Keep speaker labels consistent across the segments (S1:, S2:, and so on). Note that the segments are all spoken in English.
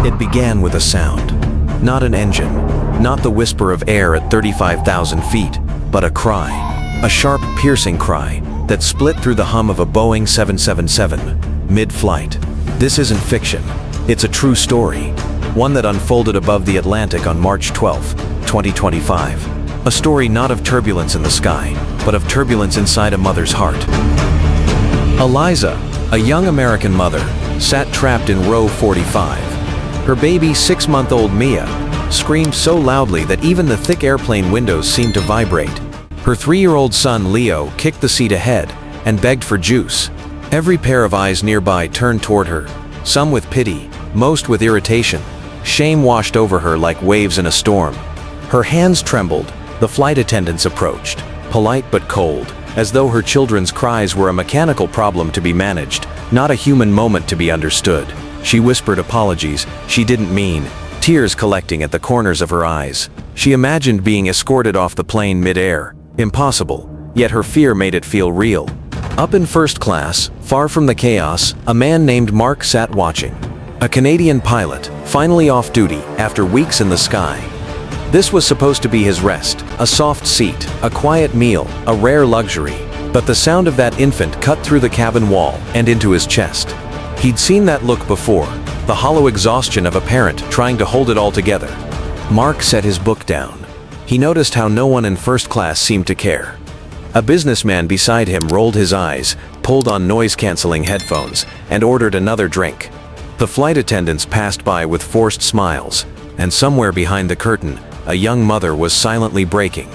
S1: It began with a sound. Not an engine, not the whisper of air at 35,000 feet, but a cry. A sharp, piercing cry that split through the hum of a Boeing 777, mid-flight. This isn't fiction. It's a true story. One that unfolded above the Atlantic on March 12, 2025. A story not of turbulence in the sky, but of turbulence inside a mother's heart. Eliza, a young American mother, sat trapped in row 45. Her baby, 6-month-old Mia, screamed so loudly that even the thick airplane windows seemed to vibrate. Her 3-year-old son, Leo, kicked the seat ahead and begged for juice. Every pair of eyes nearby turned toward her, some with pity, most with irritation. Shame washed over her like waves in a storm. Her hands trembled. The flight attendants approached, polite but cold, as though her children's cries were a mechanical problem to be managed, not a human moment to be understood. She whispered apologies she didn't mean, tears collecting at the corners of her eyes. She imagined being escorted off the plane mid-air. Impossible, yet her fear made it feel real. Up in first class, far from the chaos, a man named Mark sat watching. A Canadian pilot, finally off duty after weeks in the sky. This was supposed to be his rest, a soft seat, a quiet meal, a rare luxury. But the sound of that infant cut through the cabin wall and into his chest. He'd seen that look before, the hollow exhaustion of a parent trying to hold it all together. Mark set his book down. He noticed how no one in first class seemed to care. A businessman beside him rolled his eyes, pulled on noise-canceling headphones, and ordered another drink. The flight attendants passed by with forced smiles, and somewhere behind the curtain, a young mother was silently breaking.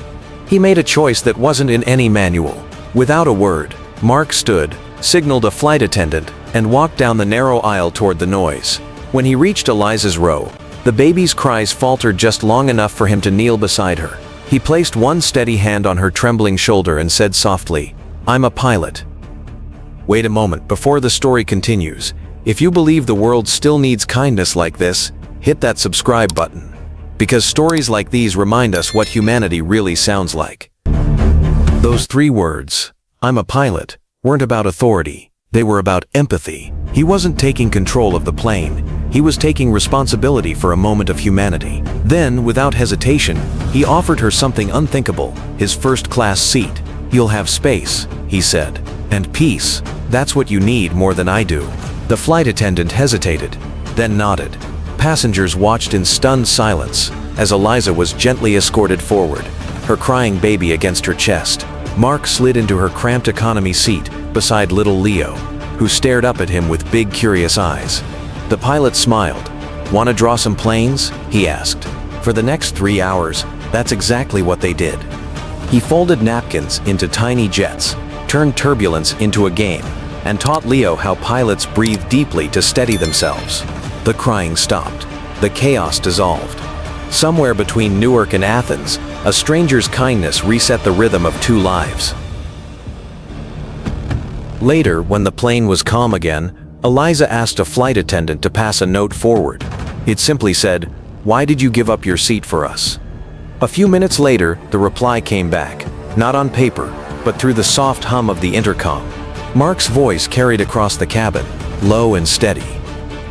S1: He made a choice that wasn't in any manual. Without a word, Mark stood, signaled a flight attendant, and walked down the narrow aisle toward the noise. When he reached Eliza's row, the baby's cries faltered just long enough for him to kneel beside her. He placed one steady hand on her trembling shoulder and said softly, "I'm a pilot." Wait a moment before the story continues. If you believe the world still needs kindness like this, hit that subscribe button. Because stories like these remind us what humanity really sounds like. Those 3 words, "I'm a pilot," weren't about authority. They were about empathy. He wasn't taking control of the plane. He was taking responsibility for a moment of humanity. Then, without hesitation, he offered her something unthinkable, his first-class seat. "You'll have space," he said. "And peace. That's what you need more than I do." The flight attendant hesitated, then nodded. Passengers watched in stunned silence as Eliza was gently escorted forward, her crying baby against her chest. Mark slid into her cramped economy seat beside little Leo, who stared up at him with big, curious eyes. The pilot smiled. "Want to draw some planes?" he asked. For the next 3 hours, that's exactly what they did. He folded napkins into tiny jets, turned turbulence into a game, and taught Leo how pilots breathe deeply to steady themselves. The crying stopped. The chaos dissolved. Somewhere between Newark and Athens, a stranger's kindness reset the rhythm of 2 lives. Later, when the plane was calm again, Eliza asked a flight attendant to pass a note forward. It simply said, "Why did you give up your seat for us?" A few minutes later, the reply came back, not on paper, but through the soft hum of the intercom. Mark's voice carried across the cabin, low and steady.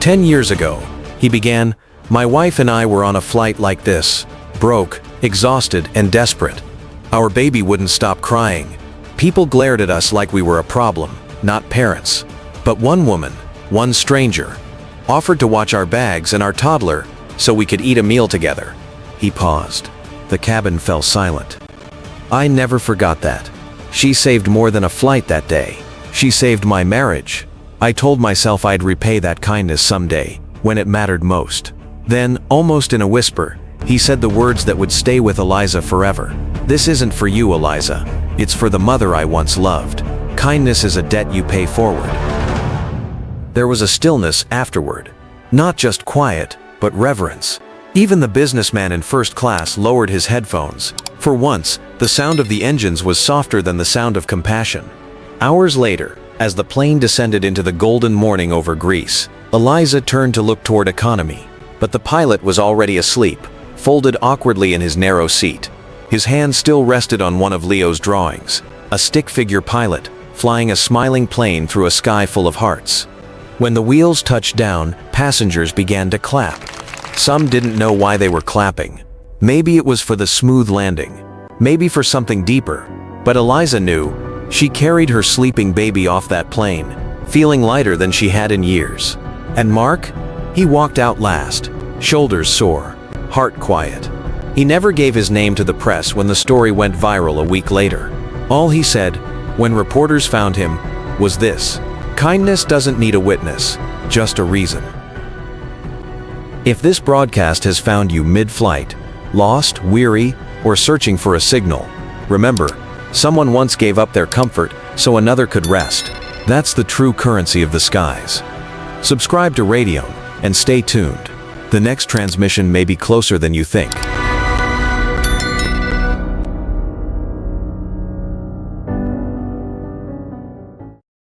S1: 10 years ago, he began, "My wife and I were on a flight like this, broke, exhausted, and desperate. Our baby wouldn't stop crying. People glared at us like we were a problem, not parents. But one woman, one stranger, offered to watch our bags and our toddler so we could eat a meal together." He paused. The cabin fell silent. "I never forgot that. She saved more than a flight that day. She saved my marriage. I told myself I'd repay that kindness someday, when it mattered most." Then, almost in a whisper, he said the words that would stay with Eliza forever. "This isn't for you, Eliza. It's for the mother I once loved. Kindness is a debt you pay forward." There was a stillness afterward. Not just quiet, but reverence. Even the businessman in first class lowered his headphones. For once, the sound of the engines was softer than the sound of compassion. Hours later, as the plane descended into the golden morning over Greece, Eliza turned to look toward economy. But the pilot was already asleep, folded awkwardly in his narrow seat. His hand still rested on one of Leo's drawings, a stick-figure pilot, flying a smiling plane through a sky full of hearts. When the wheels touched down, passengers began to clap. Some didn't know why they were clapping. Maybe it was for the smooth landing. Maybe for something deeper. But Eliza knew. She carried her sleeping baby off that plane, feeling lighter than she had in years. And Mark? He walked out last, shoulders sore, heart quiet. He never gave his name to the press when the story went viral a week later. All he said, when reporters found him, was this: kindness doesn't need a witness, just a reason. If this broadcast has found you mid-flight, lost, weary, or searching for a signal, remember, someone once gave up their comfort so another could rest. That's the true currency of the skies. Subscribe to Radion and stay tuned. The next transmission may be closer than you think.